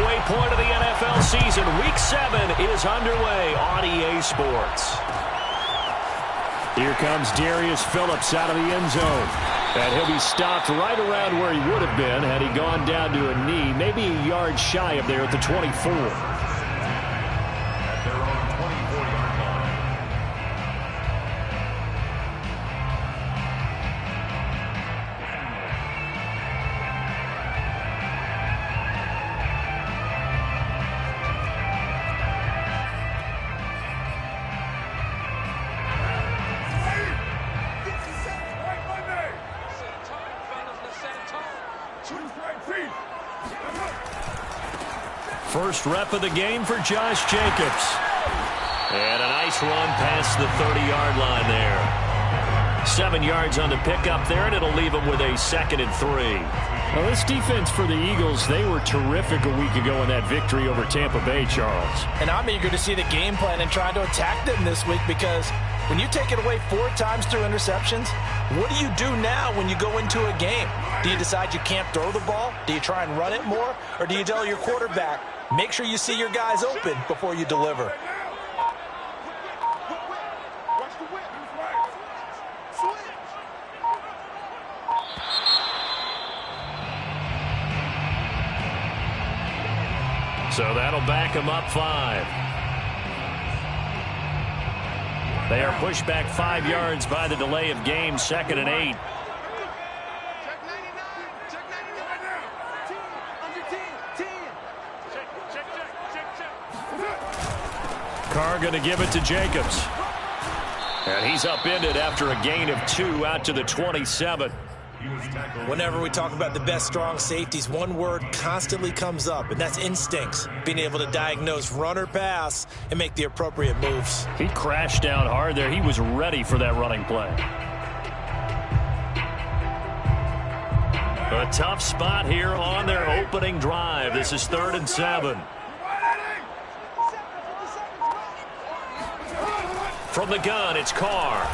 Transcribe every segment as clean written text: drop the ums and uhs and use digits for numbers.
halfway point of the NFL season. Week 7 is underway on EA Sports. Here comes Darius Phillips out of the end zone. And he'll be stopped right around where he would have been had he gone down to a knee, maybe a yard shy of there at the 24. First rep of the game for Josh Jacobs. And a nice run past the 30-yard line there. 7 yards on the pickup there, and it'll leave him with a 2nd and 3. Well, this defense for the Eagles, they were terrific a week ago in that victory over Tampa Bay, Charles. And I'm eager to see the game plan and try to attack them this week, because when you take it away 4 times through interceptions, what do you do now when you go into a game? Do you decide you can't throw the ball? Do you try and run it more? Or do you tell your quarterback, make sure you see your guys open before you deliver? So that'll back him up 5. They are pushed back 5 yards by the delay of game, 2nd and 8. Carr going to give it to Jacobs. And he's upended after a gain of 2 out to the 27. Whenever we talk about the best strong safeties, one word constantly comes up, and that's instincts. Being able to diagnose run or pass and make the appropriate moves. He crashed down hard there. He was ready for that running play. A tough spot here on their opening drive. This is 3rd and 7. From the gun, it's Carr.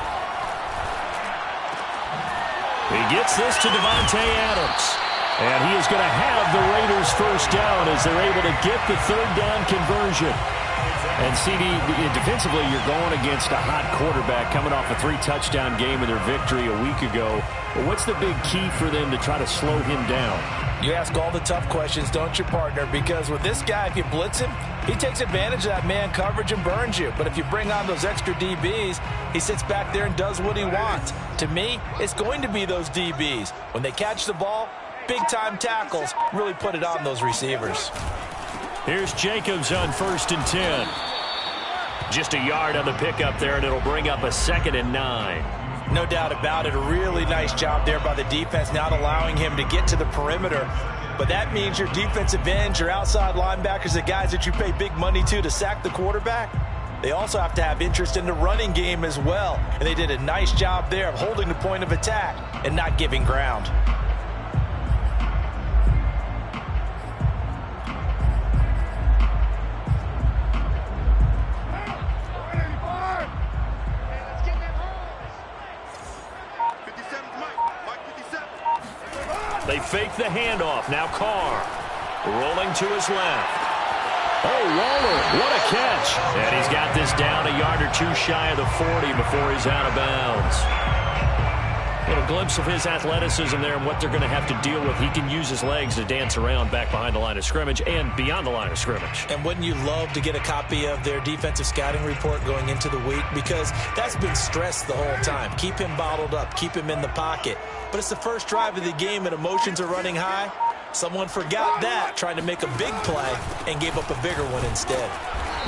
He gets this to Devontae Adams. And he is going to have the Raiders first down as they're able to get the 3rd down conversion. And CD, defensively, you're going against a hot quarterback coming off a 3-touchdown game in their victory a week ago. But what's the big key for them to try to slow him down? You ask all the tough questions, don't you, partner? Because with this guy, if you blitz him, he takes advantage of that man coverage and burns you. But if you bring on those extra DBs, he sits back there and does what he wants. To me, it's going to be those DBs. When they catch the ball, big-time tackles really put it on those receivers. Here's Jacobs on 1st and 10. Just a yard on the pickup there, and it'll bring up a 2nd and 9. No doubt about it. A really nice job there by the defense, not allowing him to get to the perimeter. But that means your defensive ends, your outside linebackers, the guys that you pay big money to sack the quarterback, they also have to have interest in the running game as well. And they did a nice job there of holding the point of attack and not giving ground. They fake the handoff. Now Carr rolling to his left. Oh, Waller, what a catch. And he's got this down a yard or 2 shy of the 40 before he's out of bounds. A little glimpse of his athleticism there and what they're going to have to deal with. He can use his legs to dance around back behind the line of scrimmage and beyond the line of scrimmage. And wouldn't you love to get a copy of their defensive scouting report going into the week? Because that's been stressed the whole time. Keep him bottled up. Keep him in the pocket. But it's the first drive of the game and emotions are running high. Someone forgot that, trying to make a big play, and gave up a bigger one instead.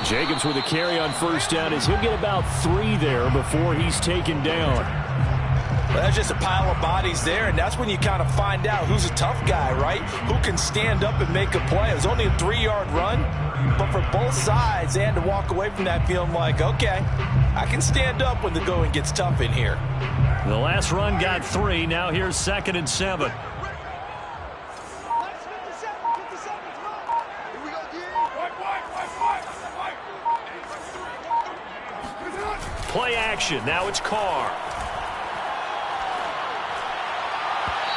Jacobs with a carry on 1st down as he'll get about 3 there before he's taken down. Well, that's just a pile of bodies there, and that's when you kind of find out who's a tough guy, right? Who can stand up and make a play. It was only a 3-yard run, but for both sides, they had to walk away from that feeling like, okay, I can stand up when the going gets tough in here. The last run got 3. Now here's 2nd and 7. Play action. Now it's Carr.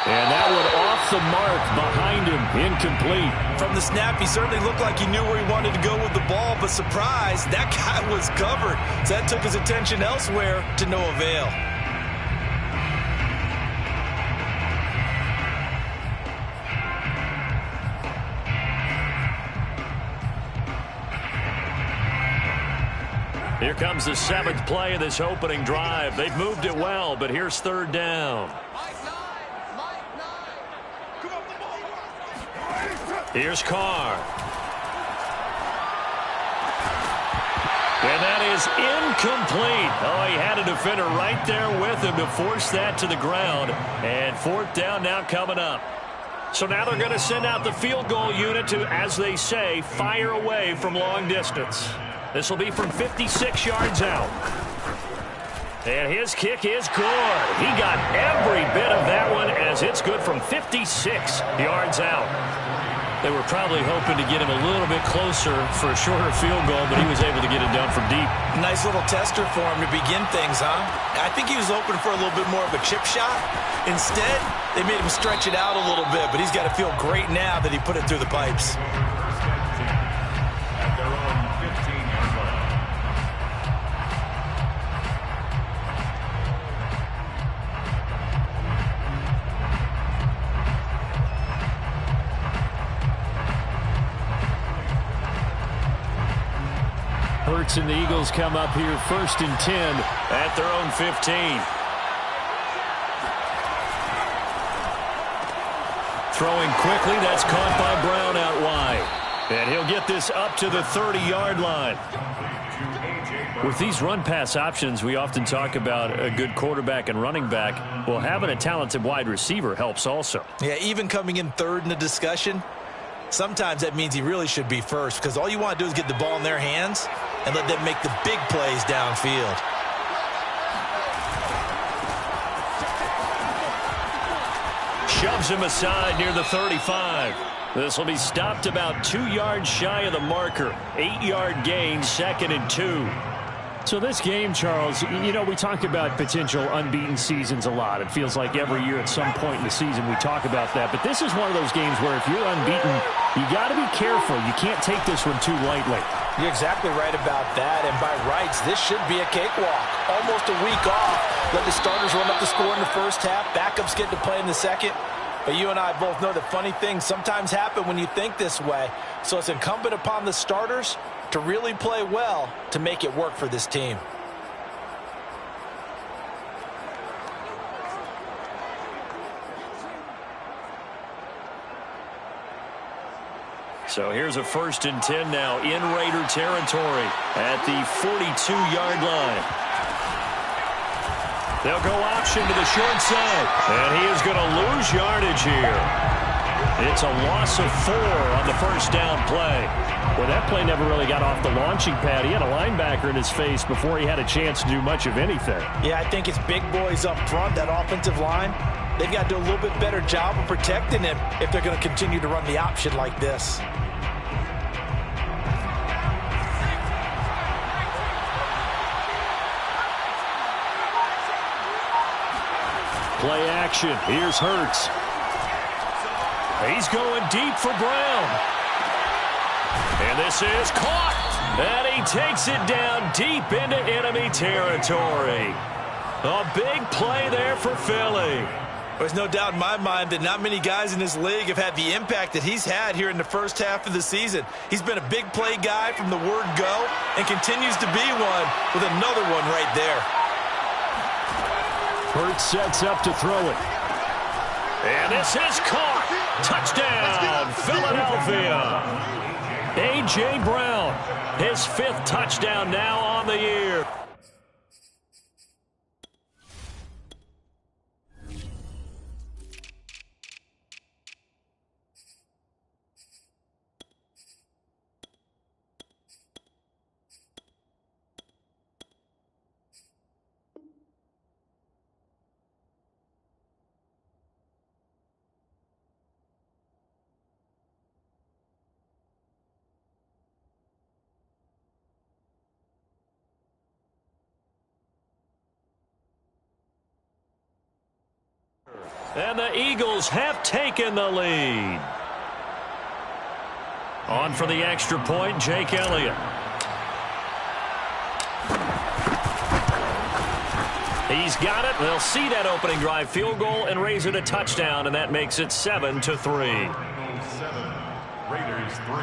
And that one off the mark behind him, incomplete. From the snap, he certainly looked like he knew where he wanted to go with the ball, but surprise, that guy was covered. So that took his attention elsewhere to no avail. Here comes the 7th play of this opening drive. They've moved it well, but here's 3rd down. Here's Carr. And that is incomplete. Oh, he had a defender right there with him to force that to the ground. And 4th down now coming up. So now they're going to send out the field goal unit to, as they say, fire away from long distance. This will be from 56 yards out. And his kick is good. He got every bit of that one as it's good from 56 yards out. They were probably hoping to get him a little bit closer for a shorter field goal, but he was able to get it done from deep. Nice little tester for him to begin things, huh? I think he was open for a little bit more of a chip shot. Instead, they made him stretch it out a little bit, but he's got to feel great now that he put it through the pipes. Hurts and the Eagles come up here 1st and 10 at their own 15. Throwing quickly, that's caught by Brown out wide. And he'll get this up to the 30-yard line. With these run-pass options, we often talk about a good quarterback and running back. Well, having a talented wide receiver helps also. Yeah, even coming in 3rd in the discussion, sometimes that means he really should be first, because all you want to do is get the ball in their hands and let them make the big plays downfield. Shoves him aside near the 35. This will be stopped about 2 yards shy of the marker. 8-yard gain, 2nd and 2. So this game, Charles, you know, we talk about potential unbeaten seasons a lot. It feels like every year at some point in the season we talk about that. But this is one of those games where if you're unbeaten, you got to be careful. You can't take this one too lightly. You're exactly right about that. And by rights, this should be a cakewalk. Almost a week off. Let the starters run up the score in the first half. Backups get to play in the second. But you and I both know that funny things sometimes happen when you think this way. So it's incumbent upon the starters to really play well to make it work for this team. So here's a 1st and 10 now in Raider territory at the 42-yard line. They'll go option to the short side, and he is going to lose yardage here. It's a loss of 4 on the 1st down play. Well, that play never really got off the launching pad. He had a linebacker in his face before he had a chance to do much of anything. Yeah, I think it's big boys up front, that offensive line. They've got to do a little bit better job of protecting him if they're going to continue to run the option like this. Play action. Here's Hurts. He's going deep for Brown. And this is caught. And he takes it down deep into enemy territory. A big play there for Philly. There's no doubt in my mind that not many guys in this league have had the impact that he's had here in the first half of the season. He's been a big play guy from the word go and continues to be one with another one right there. Hurts sets up to throw it. And this is caught. Touchdown, Philadelphia. A.J. Brown, his 5th touchdown now on the year. And the Eagles have taken the lead. On for the extra point, Jake Elliott. He's got it. They'll see that opening drive field goal and raise it a touchdown, and that makes it 7-3. 7, Raiders 3.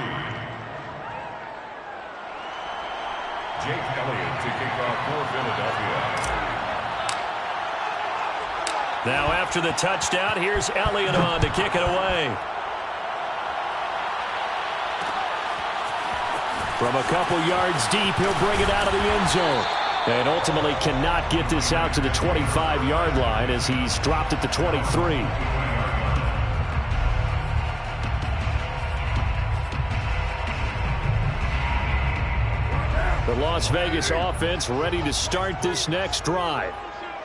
Jake Elliott to kick off for Philadelphia. Now after the touchdown, here's Elliott on to kick it away. From a couple yards deep, he'll bring it out of the end zone. And ultimately cannot get this out to the 25-yard line as he's dropped at the 23. The Las Vegas offense ready to start this next drive.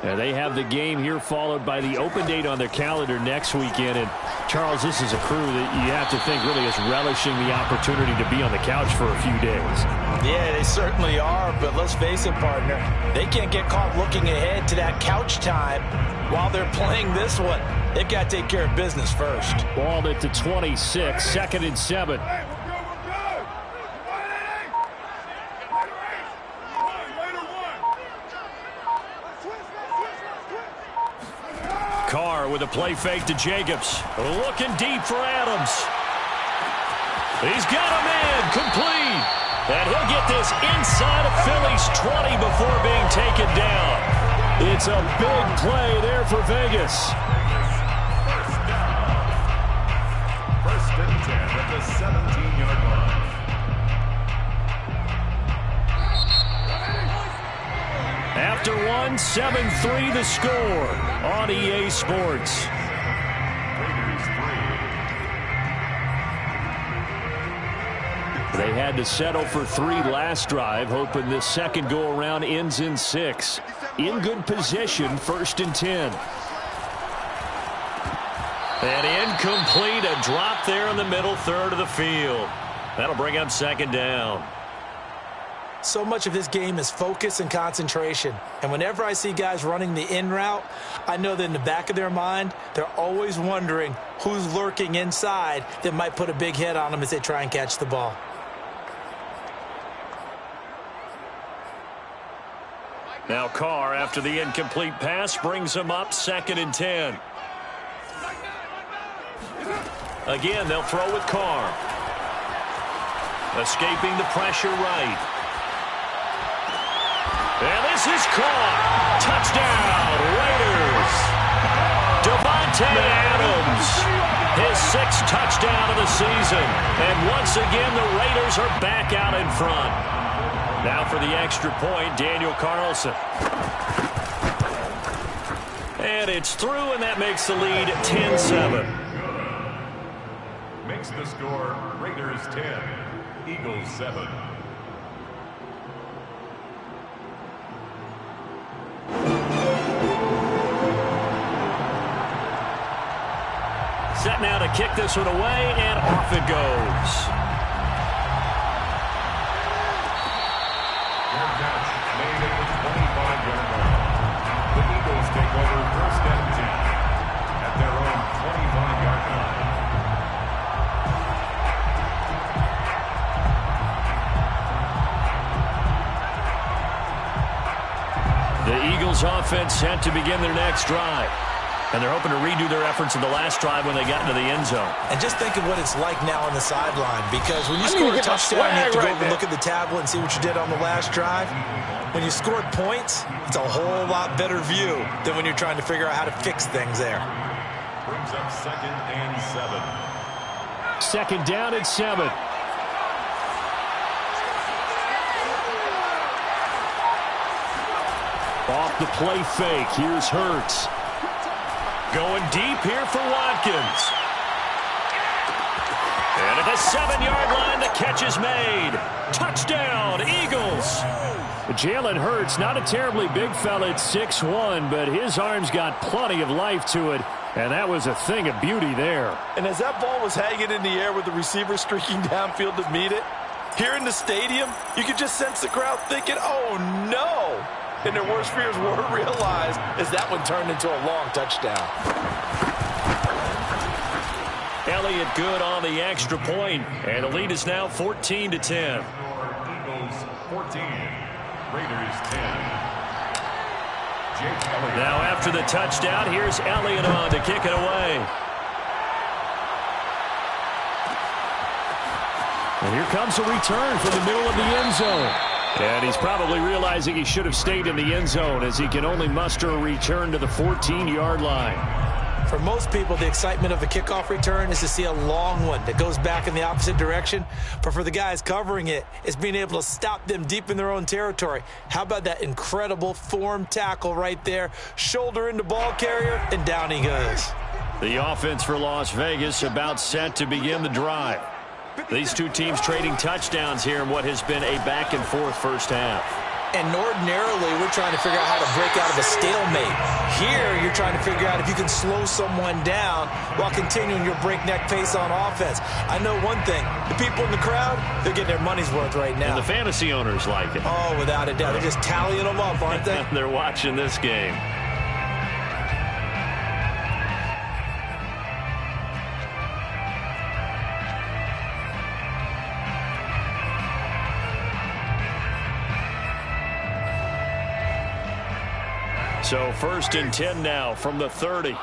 And they have the game here followed by the open date on their calendar next weekend. And, Charles, this is a crew that you have to think really is relishing the opportunity to be on the couch for a few days. Yeah, they certainly are. But let's face it, partner, they can't get caught looking ahead to that couch time while they're playing this one. They've got to take care of business first. Ball at the 26, 2nd and 7. Carr with a play fake to Jacobs. Looking deep for Adams. He's got a man complete. And he'll get this inside of Philly's 20 before being taken down. It's a big play there for Vegas. First and 10 at the 17-yard line. After one, 7-3 the score on EA Sports. Raiders 3. They had to settle for 3 last drive, hoping this second go-around ends in 6. In good position, 1st and 10. And incomplete, a drop there in the middle third of the field. That'll bring up 2nd down. So much of this game is focus and concentration. And whenever I see guys running the in route, I know that in the back of their mind, they're always wondering who's lurking inside that might put a big hit on them as they try and catch the ball. Now Carr, after the incomplete pass, brings him up 2nd and 10. Again, they'll throw with Carr. Escaping the pressure right. And this is caught. Touchdown, Raiders. Davante Adams, his 6th touchdown of the season. And once again, the Raiders are back out in front. Now for the extra point, Daniel Carlson. And it's through, and that makes the lead 10-7. Makes the score Raiders 10, Eagles 7. Set now to kick this one away, and off it goes. Their catch made at the 25-yard line. The Eagles take over 1st and 10 at their own 25-yard line. The Eagles offense set to begin their next drive. And they're hoping to redo their efforts in the last drive when they got into the end zone. And just think of what it's like now on the sideline, because when you score a touchdown, you have to go over and look at the tablet and see what you did on the last drive. When you scored points, it's a whole lot better view than when you're trying to figure out how to fix things there. Brings up 2nd and 7. 2nd down and 7. Off the play fake, here's Hurts. Going deep here for Watkins. And at the 7-yard line, the catch is made. Touchdown, Eagles. Jalen Hurts, not a terribly big fella at 6'1", but his arm's got plenty of life to it. And that was a thing of beauty there. And as that ball was hanging in the air with the receiver streaking downfield to meet it, here in the stadium, you could just sense the crowd thinking, oh, no. And their worst fears were realized as that one turned into a long touchdown. Elliott good on the extra point, and the lead is now 14-10. Eagles 14, Raiders 10. Now after the touchdown, here's Elliott on to kick it away. And here comes a return from the middle of the end zone. And he's probably realizing he should have stayed in the end zone as he can only muster a return to the 14-yard line. For most people, the excitement of a kickoff return is to see a long one that goes back in the opposite direction. But for the guys covering it, it's being able to stop them deep in their own territory. How about that incredible form tackle right there? Shoulder into ball carrier, and down he goes. The offense for Las Vegas about set to begin the drive. These two teams trading touchdowns here in what has been a back-and-forth first half. And ordinarily, we're trying to figure out how to break out of a stalemate. Here, you're trying to figure out if you can slow someone down while continuing your breakneck pace on offense. I know one thing. The people in the crowd, they're getting their money's worth right now. And the fantasy owners like it. Oh, without a doubt. They're just tallying them up, aren't they? They're watching this game. So 1st and 10 now from the 30.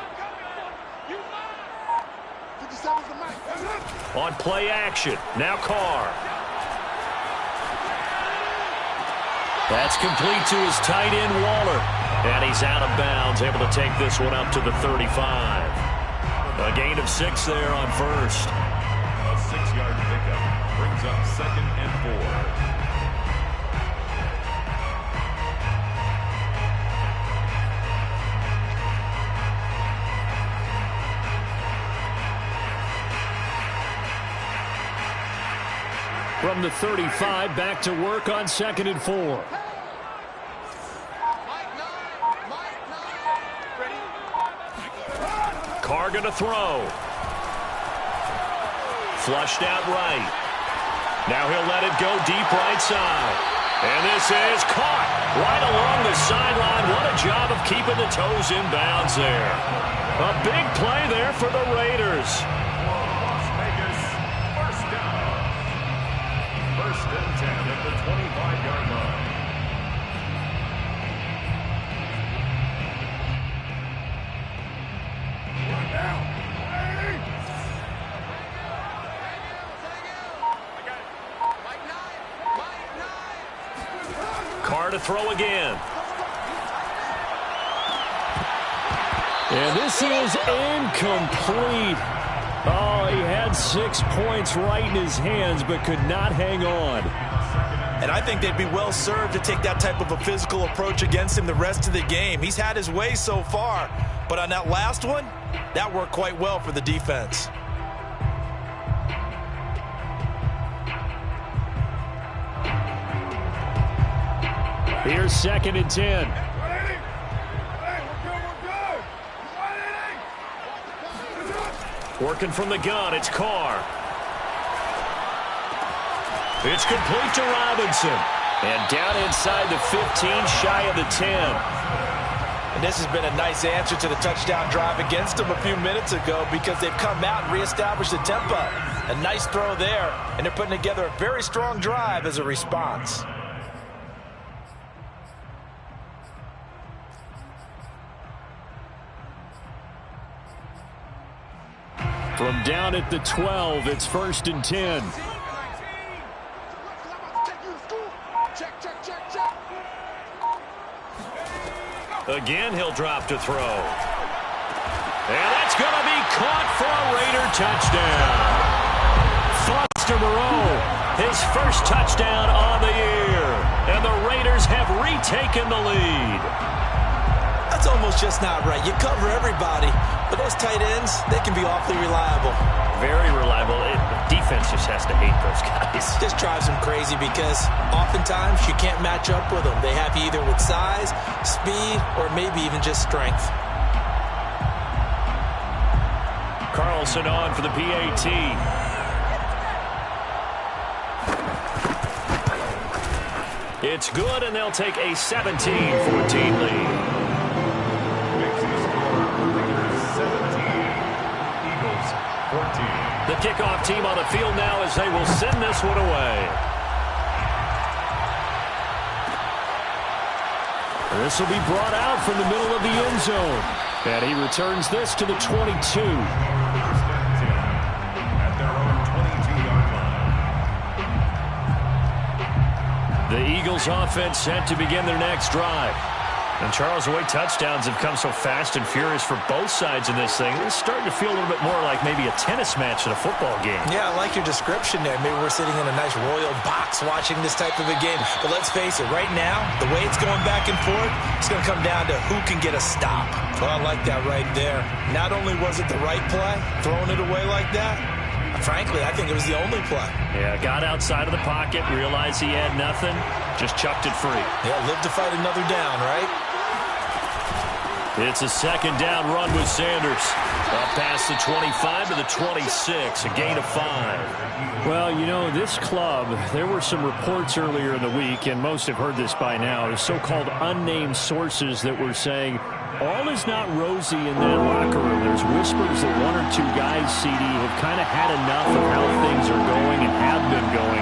On play action. Now Carr. That's complete to his tight end, Waller. And he's out of bounds, able to take this one up to the 35. A gain of 6 there on first. A 6-yard pickup brings up 2nd and 4. From the 35, back to work on 2nd and 4. Carr going to throw. Flushed out right. Now he'll let it go deep right side. And this is caught right along the sideline. What a job of keeping the toes in bounds there. A big play there for the Raiders. Las Vegas, first down. 1st and 10 at the 25-yard line. Carr to throw again. And this is incomplete. Oh, he had 6 points right in his hands, but could not hang on. And I think they'd be well served to take that type of a physical approach against him the rest of the game. He's had his way so far, but on that last one, that worked quite well for the defense. Here's 2nd and 10. Working from the gun, it's Carr. It's complete to Robinson. And down inside the 15, shy of the 10. And this has been a nice answer to the touchdown drive against them a few minutes ago because they've come out and reestablished the tempo. A nice throw there, and they're putting together a very strong drive as a response. From down at the 12, it's 1st and 10. Again, he'll drop to throw. And that's going to be caught for a Raider touchdown. Foster Moreau, his first touchdown on the year. And the Raiders have retaken the lead. That's almost just not right. You cover everybody, but those tight ends, they can be awfully reliable. Very reliable. Defense just has to hate those guys. This drives them crazy because oftentimes you can't match up with them. They have you either with size, speed, or maybe even just strength. Carlson on for the PAT. It's good, and they'll take a 17-14 lead. Makes the score Raiders 17, Eagles 14. kickoff team on the field now as they will send this one away. This will be brought out from the middle of the end zone. And he returns this to the 22. At their own 22-yard line. The Eagles offense set to begin their next drive. And Charles, the way touchdowns have come so fast and furious for both sides in this thing, it's starting to feel a little bit more like maybe a tennis match in a football game. Yeah, I like your description there. Maybe we're sitting in a nice royal box watching this type of a game. But let's face it, right now, the way it's going back and forth, it's going to come down to who can get a stop. Well, I like that right there. Not only was it the right play, throwing it away like that, frankly, I think it was the only play. Yeah, got outside of the pocket, realized he had nothing, just chucked it free. Yeah, live to fight another down, right? It's a second down run with Sanders. Up past the 25 to the 26, a gain of 5. Well, you know, this club, there were some reports earlier in the week, and most have heard this by now, the so-called unnamed sources that were saying all is not rosy in that locker room. There's whispers that one or two guys, CD, have kind of had enough of how things are going and have been going.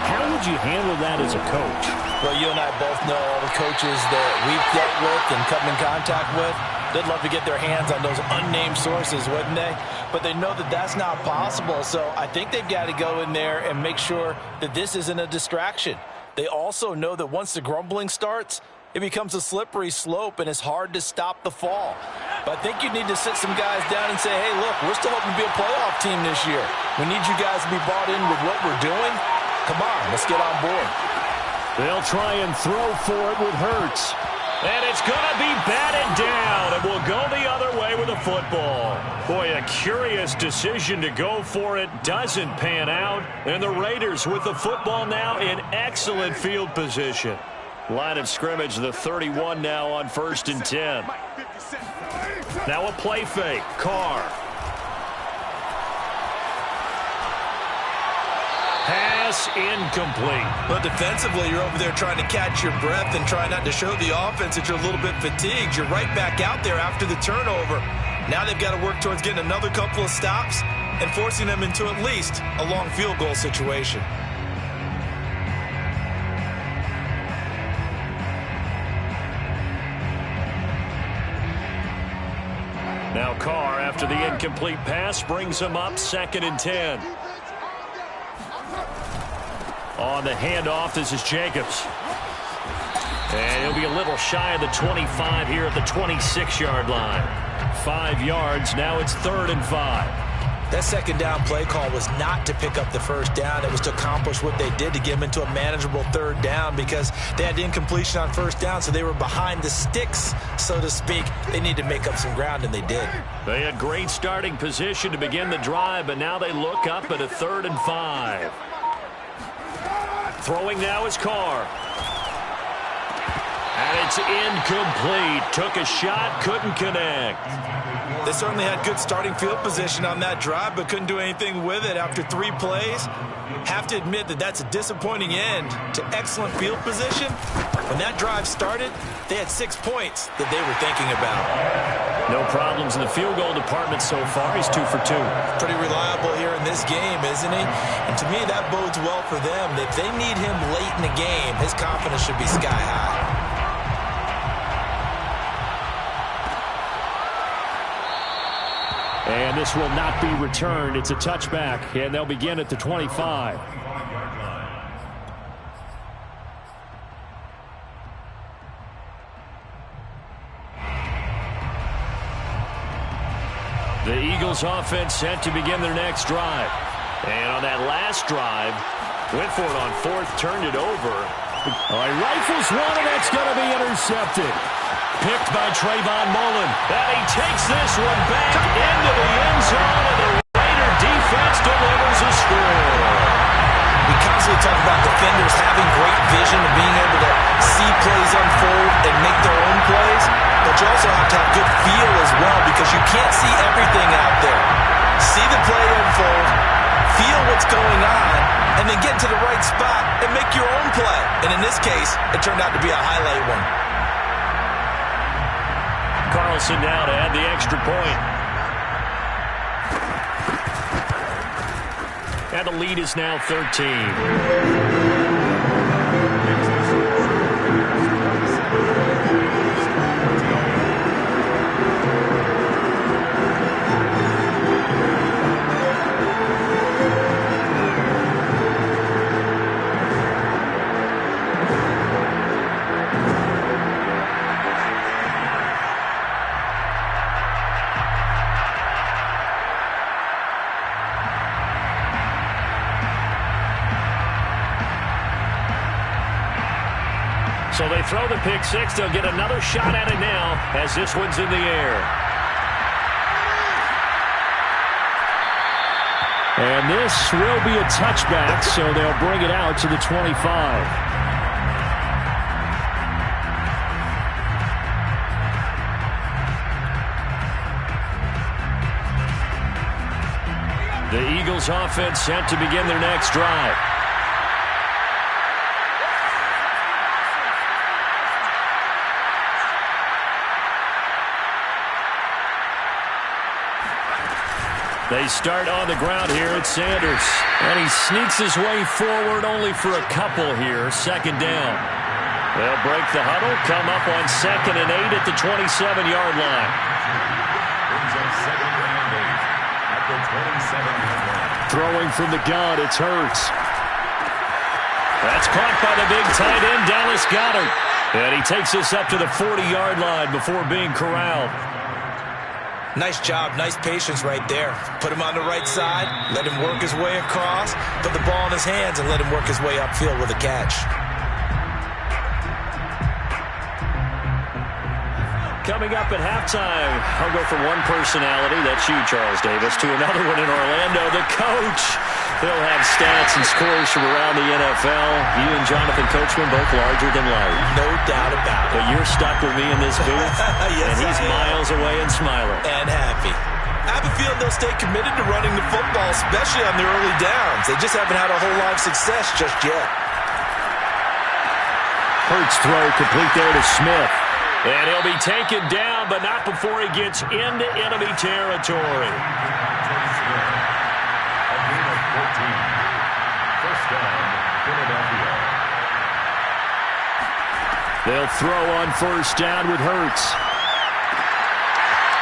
How would you handle that as a coach? Well, you and I both know all the coaches that we've dealt with and come in contact with. They'd love to get their hands on those unnamed sources, wouldn't they? But they know that that's not possible, so I think they've got to go in there and make sure that this isn't a distraction. They also know that once the grumbling starts, it becomes a slippery slope, and it's hard to stop the fall. But I think you need to sit some guys down and say, hey, look, we're still hoping to be a playoff team this year. We need you guys to be bought in with what we're doing. Come on, let's get on board. They'll try and throw for it with Hurts. And it's going to be batted down, and will go the other way with the football. Boy, a curious decision to go for it. Doesn't pan out. And the Raiders with the football now in excellent field position. Line of scrimmage, the 31 now on 1st and 10. Now a play fake. Carr. Pass incomplete. But defensively, you're over there trying to catch your breath and try not to show the offense that you're a little bit fatigued. You're right back out there after the turnover. Now they've got to work towards getting another couple of stops and forcing them into at least a long field goal situation. Now Carr, after the incomplete pass, brings him up 2nd and 10. On the handoff, this is Jacobs. And he'll be a little shy of the 25 here at the 26-yard line. 5 yards, now it's 3rd and 5. That second down play call was not to pick up the first down. It was to accomplish what they did to get them into a manageable 3rd down because they had incompletion on 1st down, so they were behind the sticks, so to speak. They need to make up some ground, and they did. They had great starting position to begin the drive, but now they look up at a 3rd and 5. Throwing now is Carr. And it's incomplete. Took a shot, couldn't connect. They certainly had good starting field position on that drive, but couldn't do anything with it after 3 plays. Have to admit that that's a disappointing end to excellent field position. When that drive started, they had 6 points that they were thinking about. No problems in the field goal department so far. He's 2 for 2. Pretty reliable here in this game, isn't he? And to me, that bodes well for them. If they need him late in the game, his confidence should be sky high. And this will not be returned. It's a touchback, and they'll begin at the 25. The Eagles offense set to begin their next drive. And on that last drive, went for it on 4th, turned it over. He rifles one, and that's going to be intercepted. Picked by Trayvon Mullen. And he takes this one back into the end zone, and the Raider defense delivers a score. We constantly talk about defenders having great vision and being able to see plays unfold and make their own plays, but you also have to have good feel as well because you can't see everything out there. See the play unfold, feel what's going on, and then get to the right spot and make your own play. And in this case, it turned out to be a highlight one. Carlson now to add the extra point. And the lead is now 13. So they throw the pick six. They'll get another shot at it now as this one's in the air. And this will be a touchback, so they'll bring it out to the 25. The Eagles offense set to begin their next drive. They start on the ground here at Sanders. And he sneaks his way forward only for a couple here. Second down. They'll break the huddle, come up on 2nd and 8 at the 27-yard line. Brings up 2nd and 8 at the 27-yard line. Throwing from the gun, it's Hurts. That's caught by the big tight end, Dallas Goedert. And he takes this up to the 40-yard line before being corralled. Nice job, nice patience right there. Put him on the right side, let him work his way across, put the ball in his hands, and let him work his way upfield with a catch. Coming up at halftime, I'll go from one personality, that's you, Charles Davis, to another one in Orlando, the coach. They'll have stats and scores from around the NFL. You and Jonathan Coachman both larger than life. No doubt about it. But you're stuck with me in this booth, yes, and he's miles away and smiling. And happy. I have a feeling they'll stay committed to running the football, especially on the early downs. They just haven't had a whole lot of success just yet. Hurts throw complete there to Smith. And he'll be taken down, but not before he gets into enemy territory. First down, Philadelphia. They'll throw on first down with Hurts.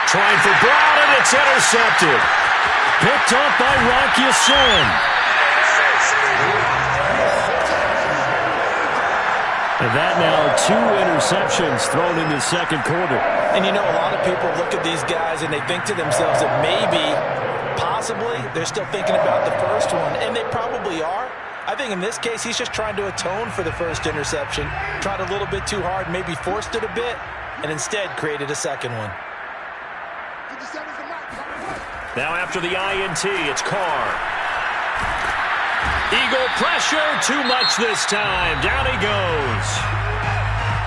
Trying for Brown, and it's intercepted. Picked up by Rock Ya-Sin. And that now 2 interceptions thrown in the second quarter. And you know, a lot of people look at these guys and they think to themselves that maybe, possibly, they're still thinking about the first one, and they probably are. I think in this case, he's just trying to atone for the first interception. Tried a little bit too hard, maybe forced it a bit, and instead created a second one. Now after the INT, it's Carr. Eagle pressure, too much this time. Down he goes.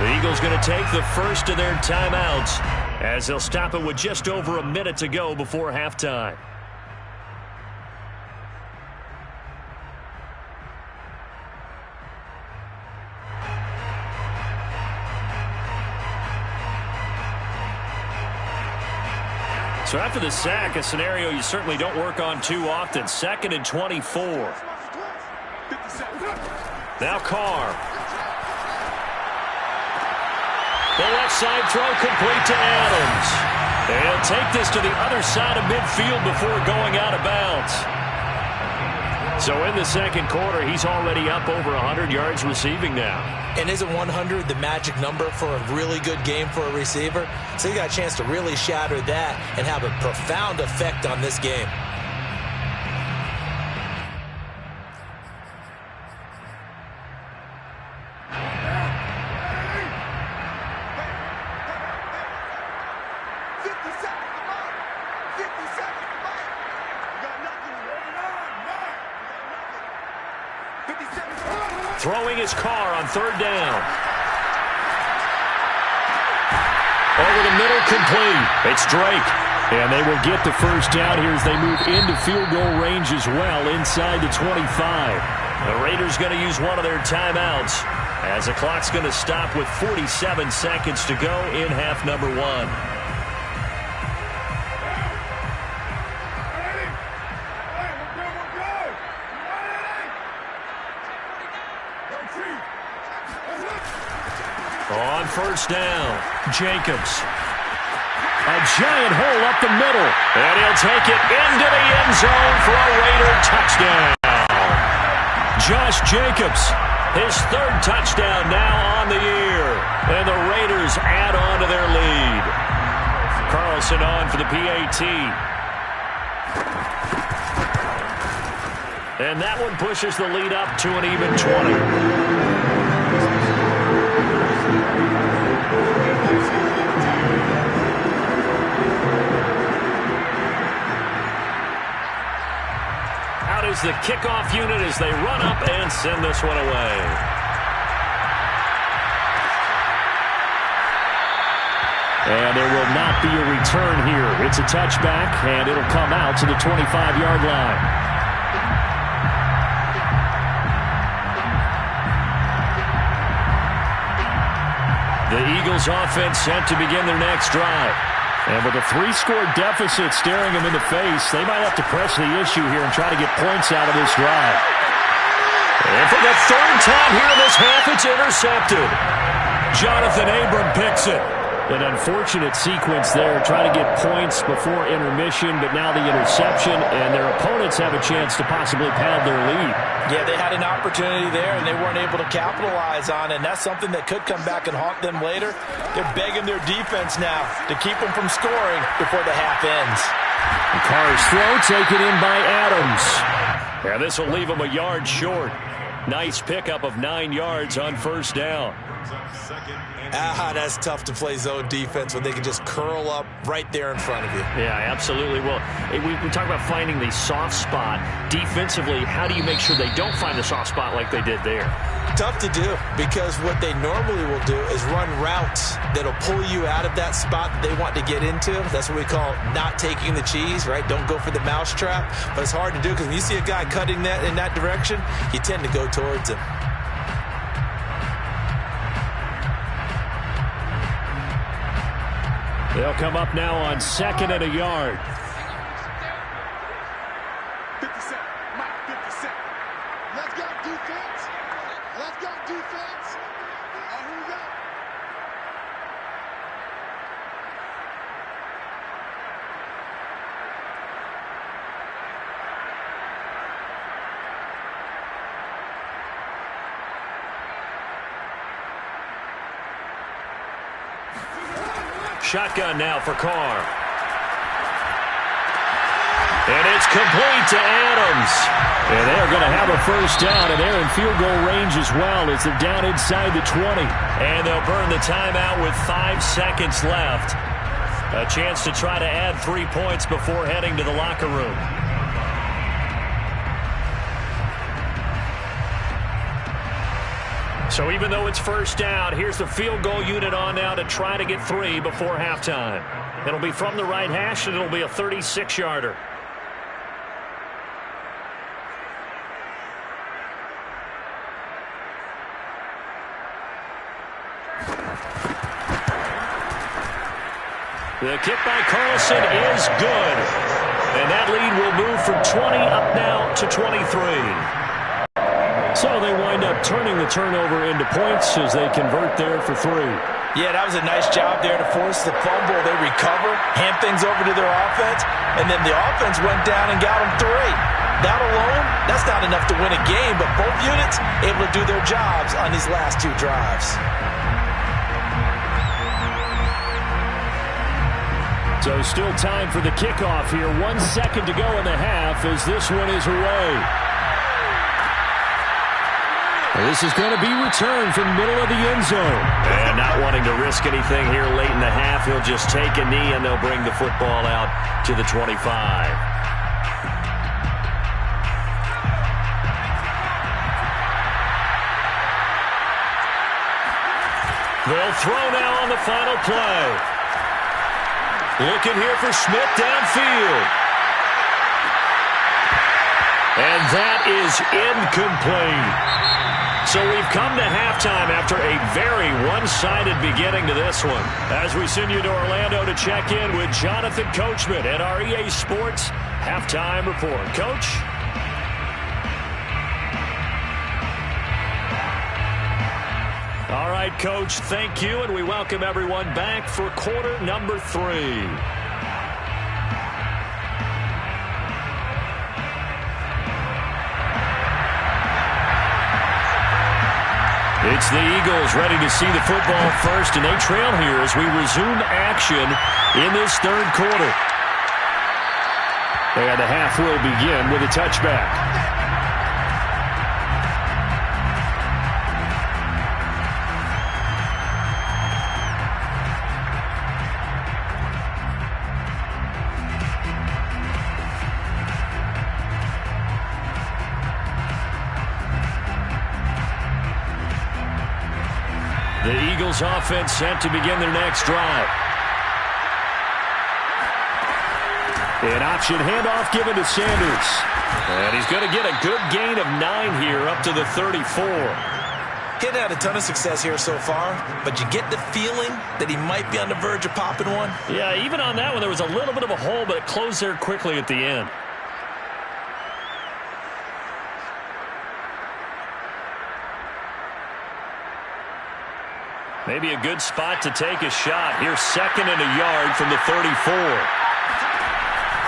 The Eagles going to take the first of their timeouts as they'll stop it with just over a minute to go before halftime. So after the sack, a scenario you certainly don't work on too often. 2nd and 24. Now Carr. The left side throw complete to Adams. He'll take this to the other side of midfield before going out of bounds. So in the second quarter, he's already up over 100 yards receiving now. And isn't 100 the magic number for a really good game for a receiver? So you got a chance to really shatter that and have a profound effect on this game. Throwing his Carr on 3rd down. Over the middle, complete. It's Drake. And they will get the first down here as they move into field goal range as well inside the 25. The Raiders going to use one of their timeouts as the clock's going to stop with 47 seconds to go in half number 1. On first down, Jacobs. A giant hole up the middle. And he'll take it into the end zone for a Raider touchdown. Josh Jacobs, his third touchdown now on the year. And the Raiders add on to their lead. Carlson on for the PAT. And that one pushes the lead up to an even 20. Out is the kickoff unit as they run up and send this one away. And there will not be a return here. It's a touchback, and it'll come out to the 25-yard line. The Eagles offense set to begin their next drive. And with a 3-score deficit staring them in the face, they might have to press the issue here and try to get points out of this drive. And for the third time here in this half, it's intercepted. Jonathan Abram picks it. An unfortunate sequence there, trying to get points before intermission, but now the interception, and their opponents have a chance to possibly pad their lead. Yeah, they had an opportunity there, and they weren't able to capitalize on it, and that's something that could come back and haunt them later. They're begging their defense now to keep them from scoring before the half ends. And Carr's throw taken in by Adams. Yeah, this will leave him a yard short. Nice pickup of 9 yards on first down. That's tough to play zone defense when they can just curl up right there in front of you. Yeah, absolutely. Well, we talk about finding the soft spot. Defensively, how do you make sure they don't find the soft spot like they did there? Tough to do, because what they normally will do is run routes that'll pull you out of that spot that they want to get into. That's what we call not taking the cheese, right? Don't go for the mousetrap. But it's hard to do, because when you see a guy cutting that in that direction, you tend to go towards him. They'll come up now on 2nd and a yard. 50 Cent, Mike 50 Cent. Let's go defense. Let's go defense. Here we go. Shotgun now for Carr. And it's complete to Adams. And they're going to have a first down, and they're in field goal range as well as they're down inside the 20. And they'll burn the timeout with 5 seconds left. A chance to try to add 3 points before heading to the locker room. So even though it's first down, here's the field goal unit on now to try to get 3 before halftime. It'll be from the right hash, and it'll be a 36-yarder. The kick by Carlson is good. And that lead will move from 20 up now to 23. So they wind up turning the turnover into points as they convert there for 3. Yeah, that was a nice job there to force the fumble. They recover, hand things over to their offense, and then the offense went down and got them 3. That alone, that's not enough to win a game, but both units able to do their jobs on these last 2 drives. So still time for the kickoff here. 1 second to go in the half as this one is away. This is going to be returned from the middle of the end zone. And not wanting to risk anything here late in the half, he'll just take a knee and they'll bring the football out to the 25. They'll throw now on the final play. Looking here for Smith downfield. And that is incomplete. So we've come to halftime after a very one-sided beginning to this one. As we send you to Orlando to check in with Jonathan Coachman at our EA Sports Halftime Report. Coach? right, Coach, thank you, and we welcome everyone back for quarter number 3. It's the Eagles ready to see the football first, and they trail here as we resume action in this third quarter. And the half will begin with a touchback. The Eagles offense set to begin their next drive. An option handoff given to Sanders. And he's going to get a good gain of 9 here up to the 34. He'd had a ton of success here so far, but you get the feeling that he might be on the verge of popping one. Yeah, even on that one, there was a little bit of a hole, but it closed there quickly at the end. Maybe a good spot to take a shot. Here's 2nd and a yard from the 34.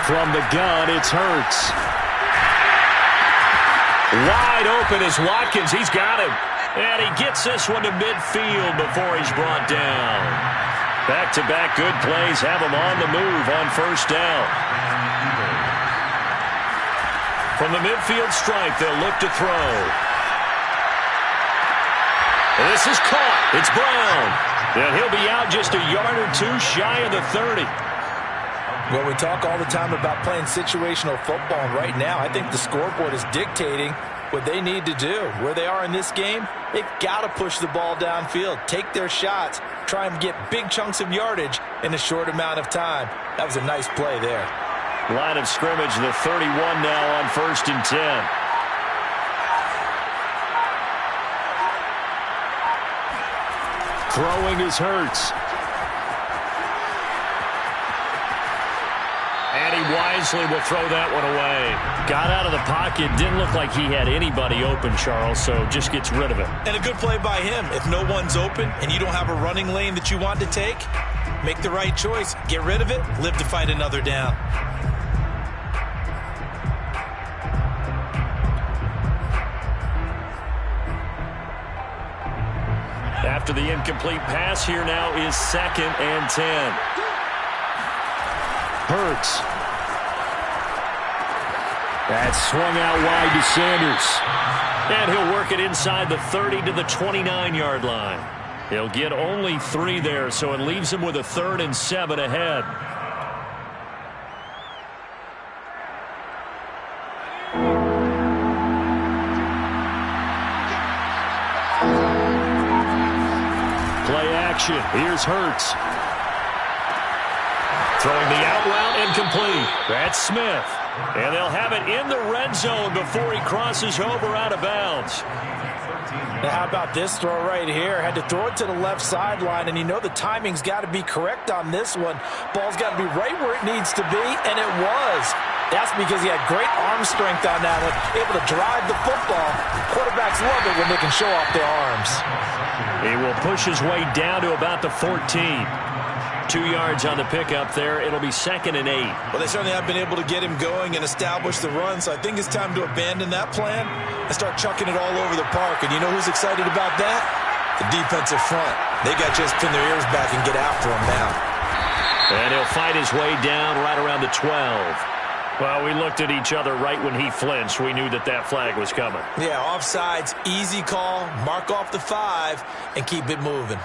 From the gun, it's Hurts. Wide open is Watkins. He's got him. And he gets this one to midfield before he's brought down. Back-to-back good plays have him on the move on first down. From the midfield stripe, they'll look to throw. This is caught. It's Brown. And he'll be out just a yard or 2 shy of the 30. Well, we talk all the time about playing situational football, and right now I think the scoreboard is dictating what they need to do. Where they are in this game, they've got to push the ball downfield, take their shots, try and get big chunks of yardage in a short amount of time. That was a nice play there. Line of scrimmage, the 31 now on 1st and 10. Throwing is Hurts. And he wisely will throw that one away. Got out of the pocket. Didn't look like he had anybody open, Charles, so just gets rid of it. And a good play by him. If no one's open and you don't have a running lane that you want to take, make the right choice. Get rid of it. Live to fight another down. After the incomplete pass, here now is 2nd and 10. Hurts. That's swung out wide to Sanders. And he'll work it inside the 30 to the 29-yard line. He'll get only 3 there, so it leaves him with a 3rd and 7 ahead. Here's Hurts. Throwing the out route incomplete. That's Smith. And they'll have it in the red zone before he crosses over out of bounds. Now, how about this throw right here? Had to throw it to the left sideline, and you know the timing's got to be correct on this one. Ball's got to be right where it needs to be, and it was. That's because he had great arm strength on that one, able to drive the football. Quarterbacks love it when they can show off their arms. He will push his way down to about the 14. 2 yards on the pickup there. It'll be 2nd and 8. Well, they certainly have been able to get him going and establish the run, so I think it's time to abandon that plan and start chucking it all over the park. And you know who's excited about that? The defensive front. They got just pin their ears back and get after him now. And he'll fight his way down right around the 12. Well, we looked at each other right when he flinched. We knew that flag was coming. Yeah, offsides, easy call, mark off the 5, and keep it moving.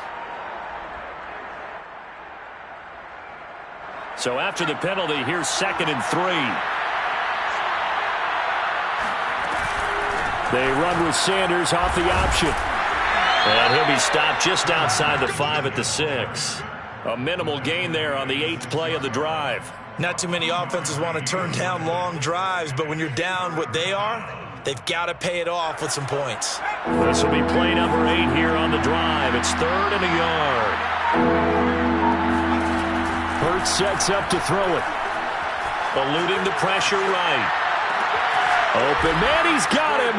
So after the penalty, here's 2nd and 3. They run with Sanders off the option. And he'll be stopped just outside the 5 at the 6. A minimal gain there on the 8th play of the drive. Not too many offenses want to turn down long drives, but when you're down what they are, they've got to pay it off with some points. This will be play number 8 here on the drive. It's 3rd and a yard. Hurts sets up to throw it. Eluding the pressure right. Open man, he's got him.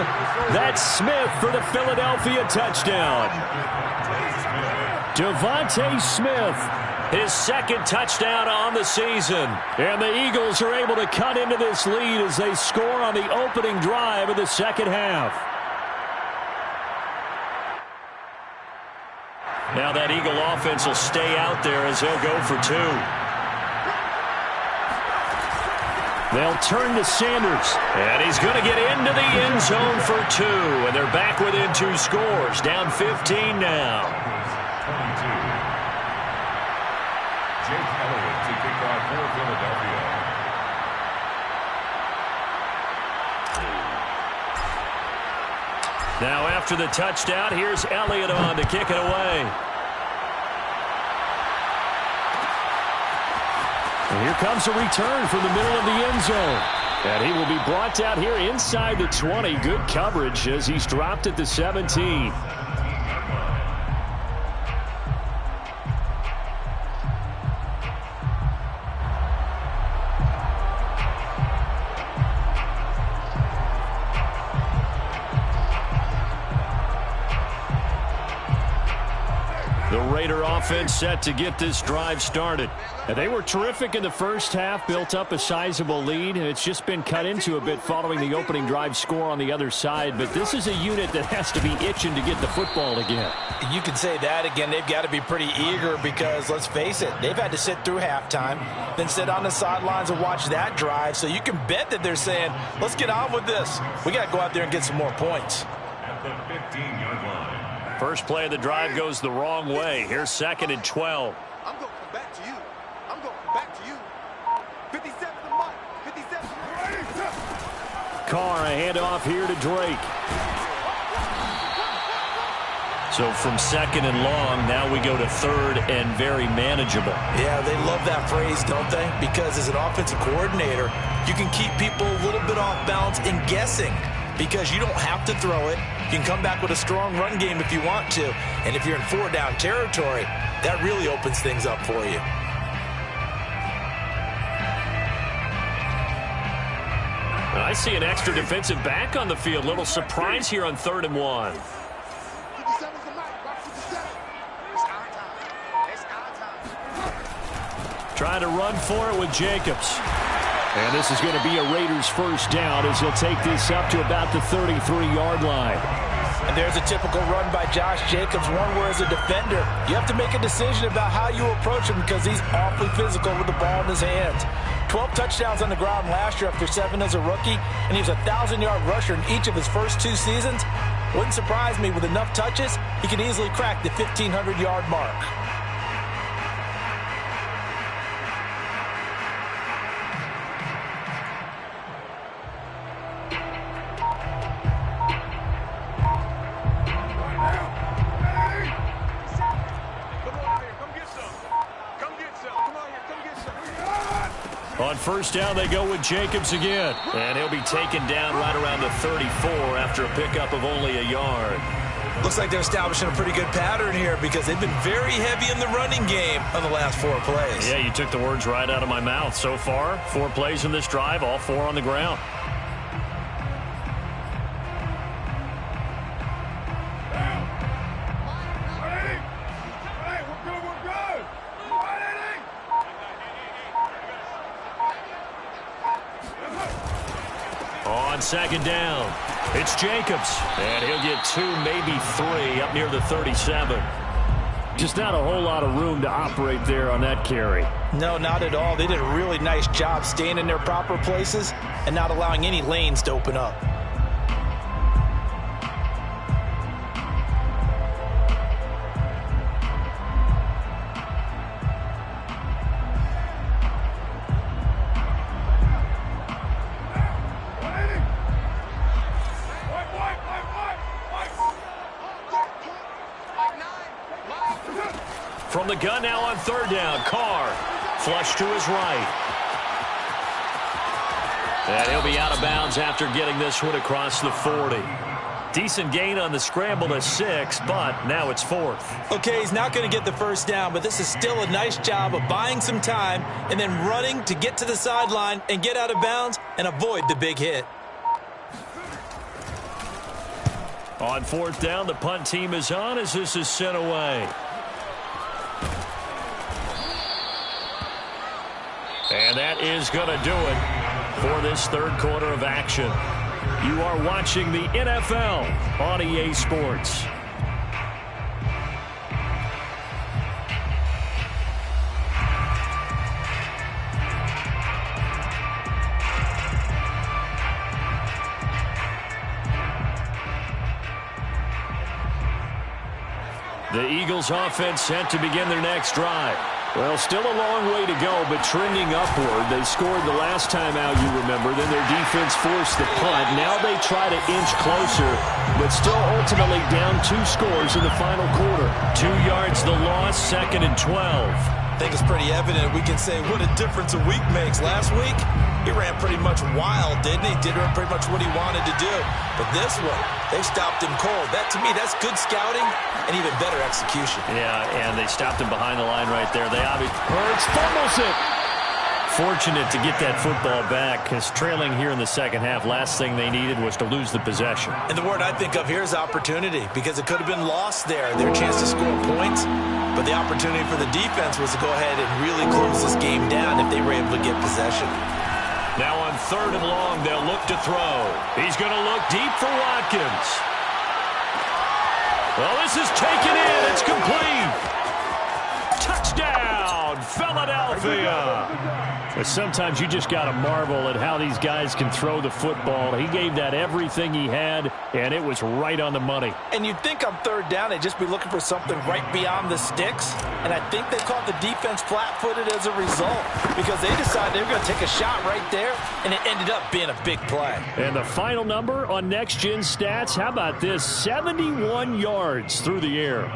That's Smith for the Philadelphia touchdown. Devontae Smith, his second touchdown on the season. And the Eagles are able to cut into this lead as they score on the opening drive of the second half. Now that Eagle offense will stay out there as they'll go for two. They'll turn to Sanders, and he's going to get into the end zone for two, and they're back within 2 scores, down 15 now. 22. Jake Elliott to kick off for Philadelphia. Now after the touchdown, here's Elliott on to kick it away. And here comes a return from the middle of the end zone. And he will be brought down here inside the 20. Good coverage as he's dropped at the 17. The Raider offense set to get this drive started. And they were terrific in the first half, built up a sizable lead, and it's just been cut into a bit following the opening drive score on the other side. But this is a unit that has to be itching to get the football again. You can say that again. They've got to be pretty eager because, let's face it, they've had to sit through halftime, then sit on the sidelines and watch that drive. So you can bet that they're saying, let's get on with this. We got to go out there and get some more points. At the 15-yard line. First play of the drive goes the wrong way. Here's 2nd and 12. I'm going to come back to you. I'm going to come back to you. 57 to Mike. 57 to Carr, a handoff here to Drake. So from 2nd and long, now we go to 3rd and very manageable. Yeah, they love that phrase, don't they? Because as an offensive coordinator, you can keep people a little bit off balance and guessing because you don't have to throw it. You can come back with a strong run game if you want to. And if you're in 4-down territory, that really opens things up for you. I see an extra defensive back on the field. Little surprise here on 3rd and 1. 57 to Mike. Watch 57. It's our time. It's our time. Trying to run for it with Jacobs. And this is going to be a Raiders first down as he'll take this up to about the 33-yard line. And there's a typical run by Josh Jacobs, one where as a defender, you have to make a decision about how you approach him because he's awfully physical with the ball in his hands. 12 touchdowns on the ground last year after 7 as a rookie, and he was a 1,000-yard rusher in each of his first 2 seasons. Wouldn't surprise me with enough touches, he could easily crack the 1,500-yard mark. On first down, they go with Jacobs again. And he'll be taken down right around the 34 after a pickup of only a yard. Looks like they're establishing a pretty good pattern here because they've been very heavy in the running game on the last 4 plays. Yeah, you took the words right out of my mouth. So far, 4 plays in this drive, all 4 on the ground. On 2nd down, it's Jacobs, and he'll get 2, maybe 3, up near the 37. Just not a whole lot of room to operate there on that carry. No, not at all. They did a really nice job staying in their proper places and not allowing any lanes to open up. From the gun now on 3rd down, Carr flush to his right. And he'll be out of bounds after getting this one across the 40. Decent gain on the scramble to 6, but now it's 4th. Okay, he's not going to get the first down, but this is still a nice job of buying some time and then running to get to the sideline and get out of bounds and avoid the big hit. On 4th down, the punt team is on as this is sent away. And that is going to do it for this third quarter of action. You are watching the NFL on EA Sports. The Eagles offense set to begin their next drive. Well, still a long way to go, but trending upward. They scored the last time out, you remember. Then their defense forced the punt. Now they try to inch closer, but still ultimately down 2 scores in the final quarter. 2 yards the loss, 2nd and 12. I think it's pretty evident. We can say what a difference a week makes. Last week, he ran pretty much wild, didn't he? Did pretty much what he wanted to do. But this one, they stopped him cold. That, to me, that's good scouting and even better execution. Yeah, and they stopped him behind the line right there. They obviously... Hurts fumbles it. Fortunate to get that football back, because trailing here in the second half, last thing they needed was to lose the possession. And the word I think of here is opportunity, because it could have been lost there, their chance to score points. But the opportunity for the defense was to go ahead and really close this game down if they were able to get possession. Now on 3rd and long, they'll look to throw. He's going to look deep for Watkins. Well, this is taken in. It's complete. Touchdown, Philadelphia. But sometimes you just got to marvel at how these guys can throw the football. He gave that everything he had, and it was right on the money. And you'd think on 3rd down, they'd just be looking for something right beyond the sticks. And I think they caught the defense flat-footed as a result, because they decided they were going to take a shot right there, and it ended up being a big play. And the final number on Next Gen Stats, how about this? 71 yards through the air.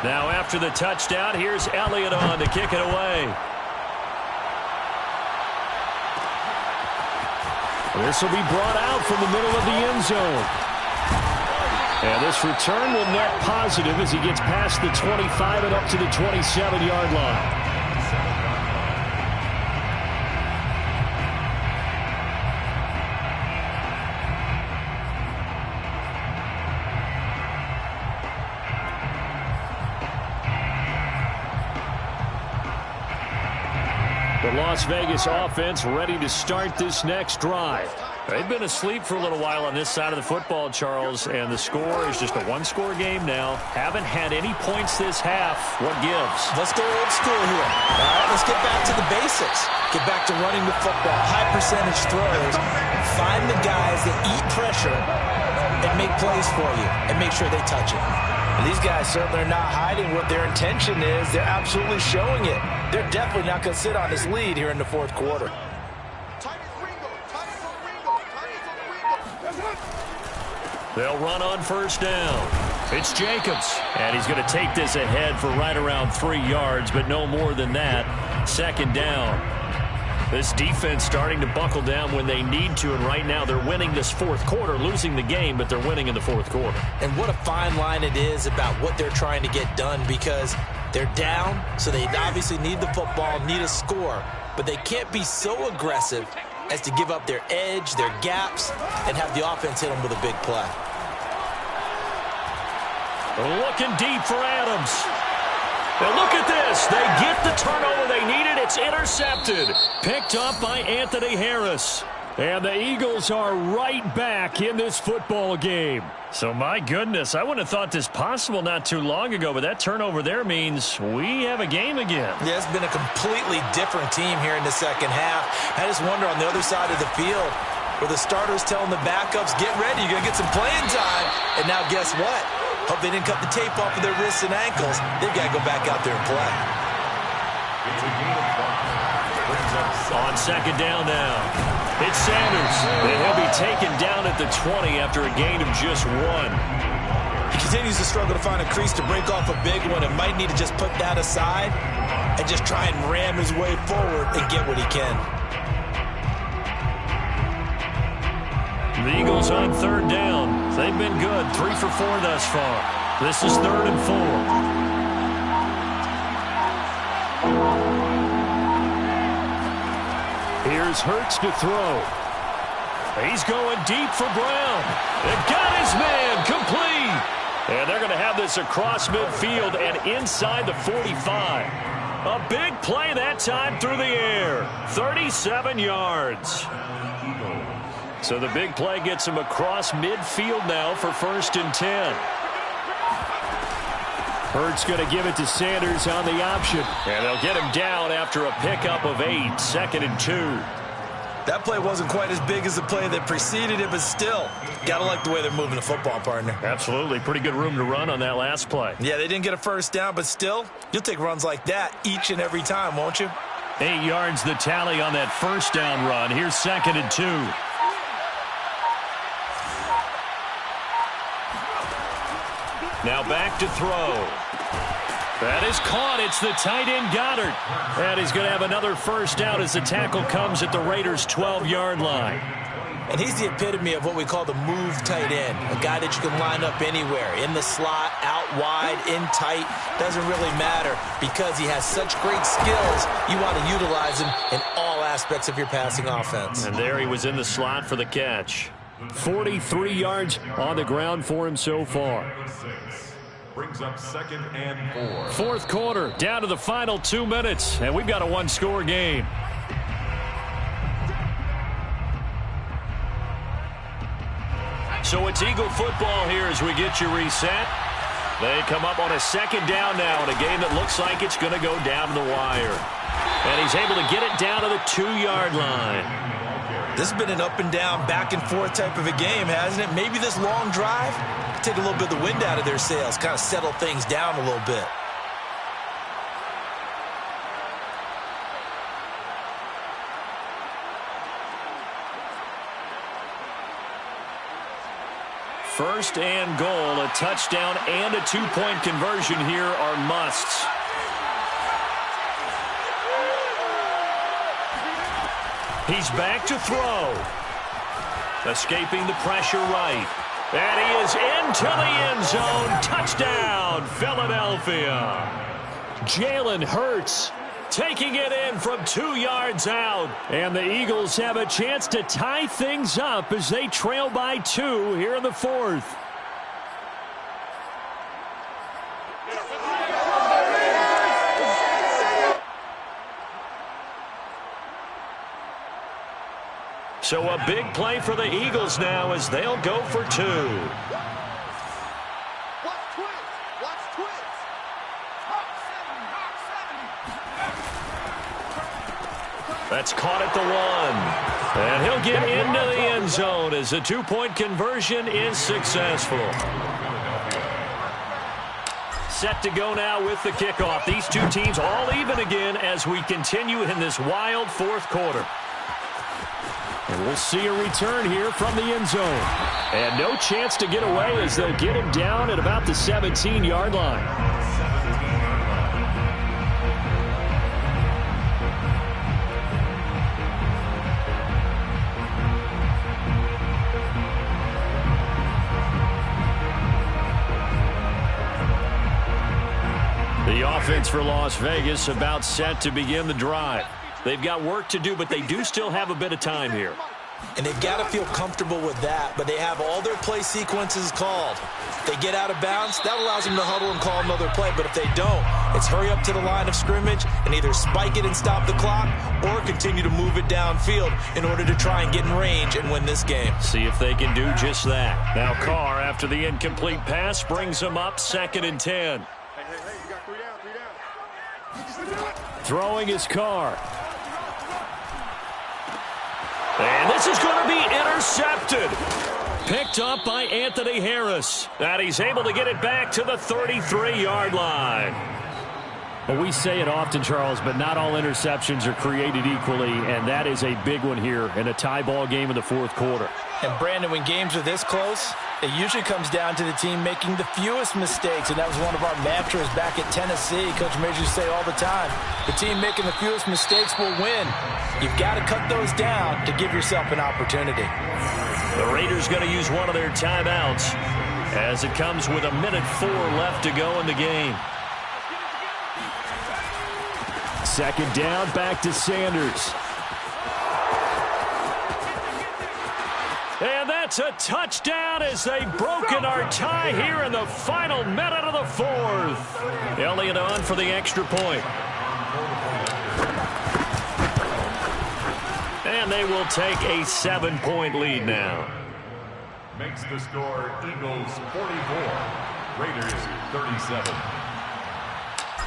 Now after the touchdown, here's Elliott on to kick it away. This will be brought out from the middle of the end zone. And this return will net positive as he gets past the 25 and up to the 27-yard line. The Las Vegas offense ready to start this next drive. They've been asleep for a little while on this side of the football, Charles, and the score is just a one-score game now. Haven't had any points this half. What gives? Let's go old school here. All right, let's get back to the basics. Get back to running the football, high percentage throws. Find the guys that eat pressure and make plays for you and make sure they touch it. And these guys certainly are not hiding what their intention is. They're absolutely showing it. They're definitely not going to sit on this lead here in the 4th quarter. They'll run on 1st down. It's Jacobs. And he's going to take this ahead for right around 3 yards, but no more than that. 2nd down. This defense starting to buckle down when they need to, and right now they're winning this 4th quarter, losing the game, but they're winning in the 4th quarter. And what a fine line it is about what they're trying to get done, because they're down, so they obviously need the football, need a score, but they can't be so aggressive as to give up their edge, their gaps, and have the offense hit them with a big play. Looking deep for Adams. And look at this. They get the turnover they needed. It's intercepted. Picked up by Anthony Harris. And the Eagles are right back in this football game. So, my goodness, I wouldn't have thought this possible not too long ago, but that turnover there means we have a game again. Yeah, it's been a completely different team here in the second half. I just wonder on the other side of the field, where the starters telling the backups, get ready, you're going to get some playing time. And now guess what? Hope they didn't cut the tape off of their wrists and ankles. They've got to go back out there and play. On 2nd down now. It's Sanders, and he'll be taken down at the 20 after a gain of just 1. He continues to struggle to find a crease to break off a big one and might need to just put that aside and just try and ram his way forward and get what he can. The Eagles on 3rd down. They've been good, 3 for 4 thus far. This is 3rd and 4. Here's Hurts to throw. He's going deep for Brown. They've got his man complete. And they're going to have this across midfield and inside the 45. A big play that time through the air. 37 yards. So the big play gets him across midfield now for 1st and 10. Hurts going to give it to Sanders on the option. And they'll get him down after a pickup of 8. 2nd and 2. That play wasn't quite as big as the play that preceded it, but still, got to like the way they're moving the football, partner. Absolutely. Pretty good room to run on that last play. Yeah, they didn't get a first down, but still, you'll take runs like that each and every time, won't you? 8 yards the tally on that first down run. Here's 2nd and 2. Now back to throw. That is caught. It's the tight end Goddard. And he's going to have another first down as the tackle comes at the Raiders' 12-yard line. And he's the epitome of what we call the move tight end, a guy that you can line up anywhere, in the slot, out wide, in tight, doesn't really matter because he has such great skills. You want to utilize him in all aspects of your passing offense. And there he was in the slot for the catch. 43 yards on the ground for him so far. Brings up 2nd and 4. Fourth quarter, down to the final 2 minutes, and we've got a one-score game. So it's Eagle football here as we get you reset. They come up on a 2nd down now in a game that looks like it's going to go down to the wire. And he's able to get it down to the 2-yard line. This has been an up and down, back and forth type of a game, hasn't it? Maybe this long drive take a little bit of the wind out of their sails, kind of settle things down a little bit. First and goal, a touchdown and a 2-point conversion here are musts. He's back to throw. Escaping the pressure right. And he is into the end zone. Touchdown, Philadelphia. Jalen Hurts taking it in from 2 yards out. And the Eagles have a chance to tie things up as they trail by 2 here in the 4th. So a big play for the Eagles now as they'll go for 2. That's caught at the 1. And he'll get into the end zone as the 2-point conversion is successful. Set to go now with the kickoff. These two teams all even again as we continue in this wild 4th quarter. And we'll see a return here from the end zone. And no chance to get away as they'll get him down at about the 17-yard line. The offense for Las Vegas about set to begin the drive. They've got work to do, but they do still have a bit of time here. And they've got to feel comfortable with that, but they have all their play sequences called. If they get out of bounds, that allows them to huddle and call another play, but if they don't, it's hurry up to the line of scrimmage and either spike it and stop the clock or continue to move it downfield in order to try and get in range and win this game. See if they can do just that. Now Carr, after the incomplete pass, brings them up 2nd and 10. Hey, you got 3 down. Throwing his Carr. And this is going to be intercepted. Picked up by Anthony Harris. And he's able to get it back to the 33-yard line. Well, we say it often, Charles, but not all interceptions are created equally, and that is a big one here in a tie ball game in the 4th quarter. And, Brandon, when games are this close, it usually comes down to the team making the fewest mistakes, and that was one of our mantras back at Tennessee. Coach Major used to say all the time, the team making the fewest mistakes will win. You've got to cut those down to give yourself an opportunity. The Raiders going to use one of their timeouts as it comes with 1:04 left to go in the game. Second down, back to Sanders. And that's a touchdown as they've broken our tie here in the final minute of the fourth. Elliott on for the extra point. And they will take a 7-point lead now. Makes the score Eagles 44, Raiders 37.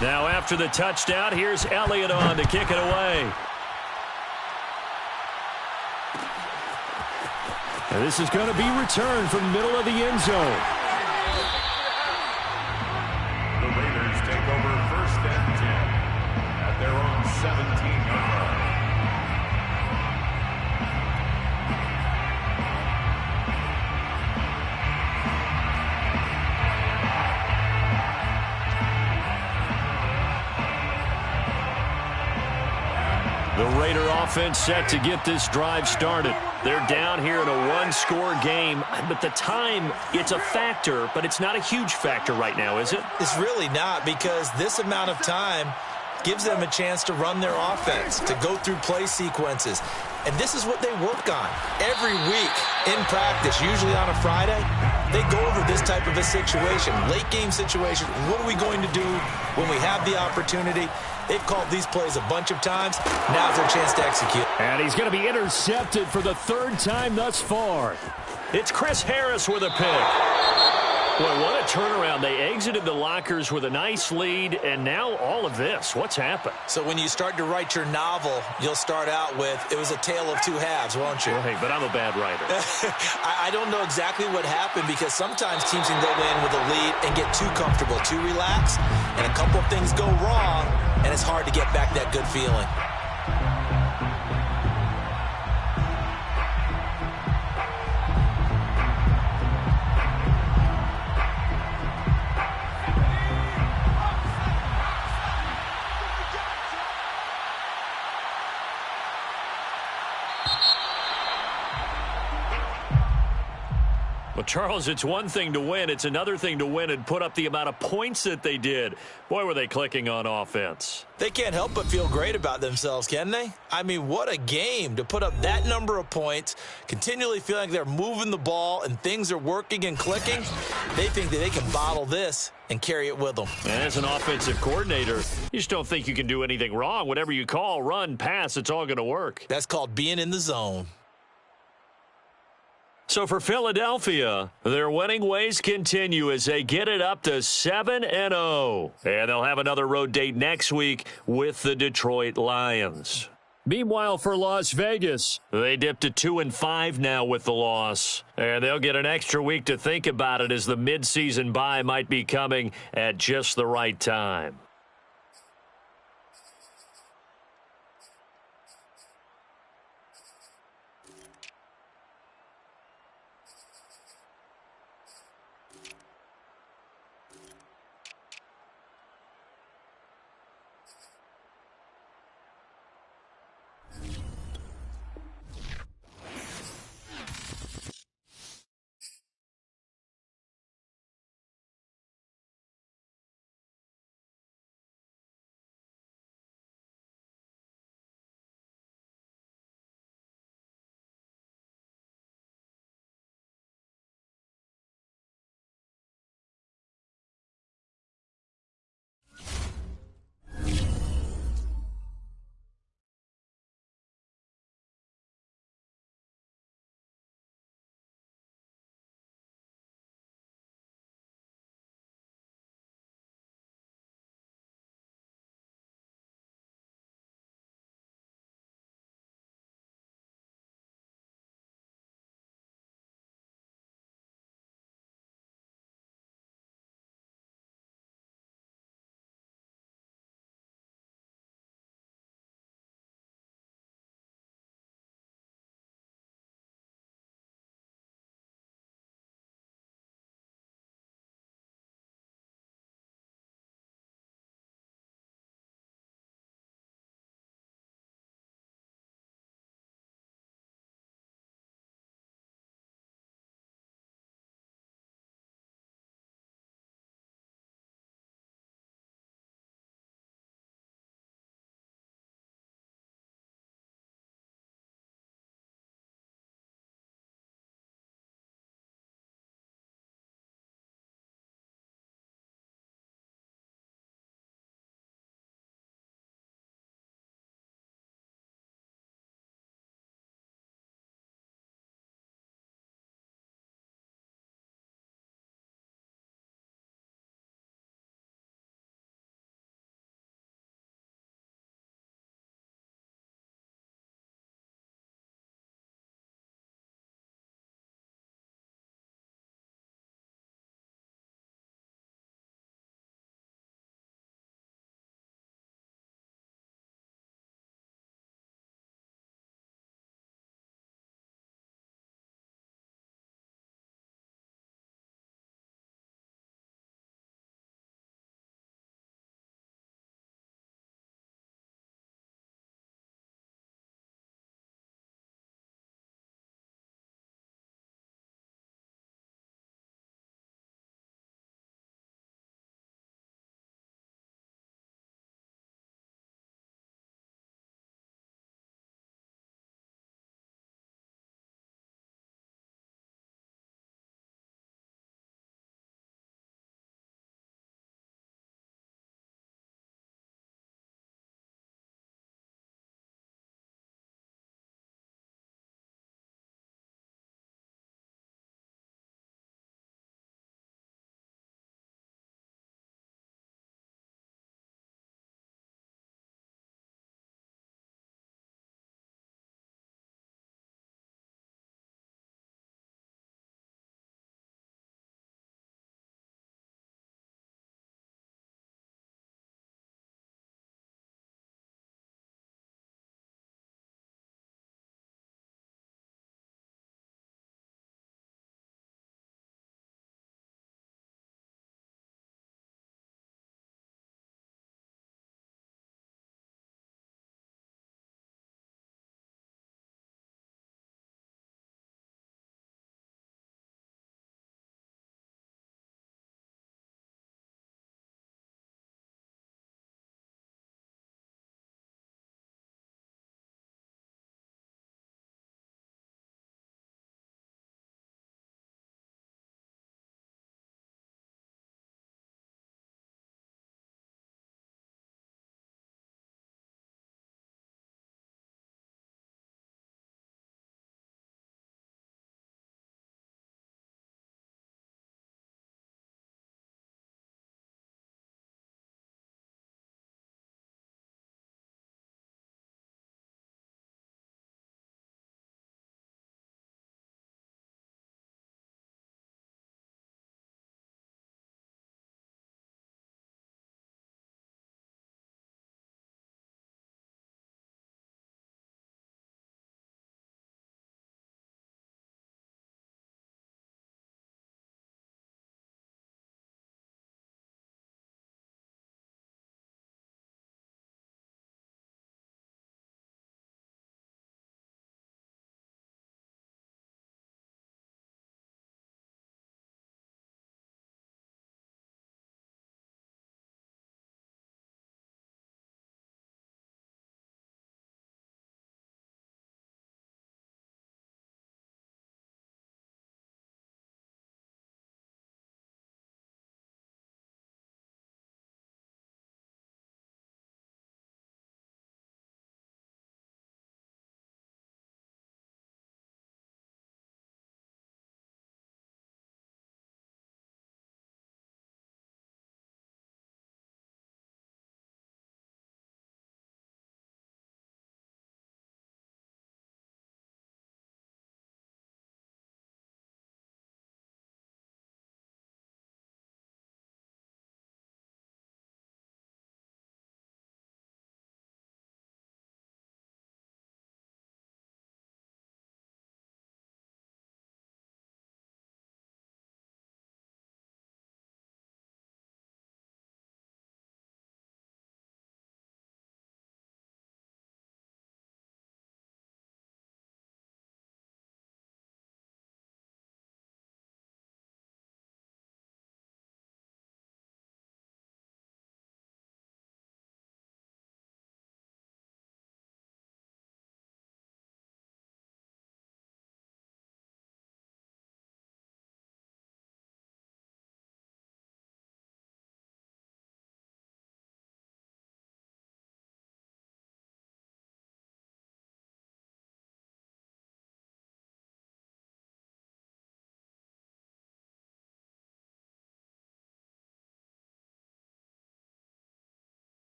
Now after the touchdown, here's Elliott on to kick it away. And this is going to be returned from the middle of the end zone. The Raiders take over 1st and 10 at their own 17-yard line. The Raider offense set to get this drive started. They're down here in a one-score game, but the time, it's a factor, but it's not a huge factor right now, is it? It's really not, because this amount of time gives them a chance to run their offense, to go through play sequences. And this is what they work on every week in practice, usually on a Friday. They go over this type of a situation, late game situation. What are we going to do when we have the opportunity? They've called these plays a bunch of times. Now's their chance to execute. And he's going to be intercepted for the third time thus far. It's Chris Harris with a pick. Boy, what a turnaround. They exited the lockers with a nice lead, and now all of this. What's happened? So when you start to write your novel, you'll start out with, it was a tale of two halves, won't you? Well, hey, but I'm a bad writer. I don't know exactly what happened, because sometimes teams can go in with a lead and get too comfortable, too relaxed, and a couple of things go wrong, and it's hard to get back that good feeling. Well, Charles, it's one thing to win. It's another thing to win and put up the amount of points that they did. Boy, were they clicking on offense. They can't help but feel great about themselves, can they? I mean, what a game to put up that number of points, continually feeling like they're moving the ball and things are working and clicking. They think that they can bottle this and carry it with them. And as an offensive coordinator, you just don't think you can do anything wrong. Whatever you call, run, pass, it's all going to work. That's called being in the zone. So for Philadelphia, their winning ways continue as they get it up to 7-0. And they'll have another road date next week with the Detroit Lions. Meanwhile, for Las Vegas, they dipped to 2-5 now with the loss. And they'll get an extra week to think about it as the midseason bye might be coming at just the right time.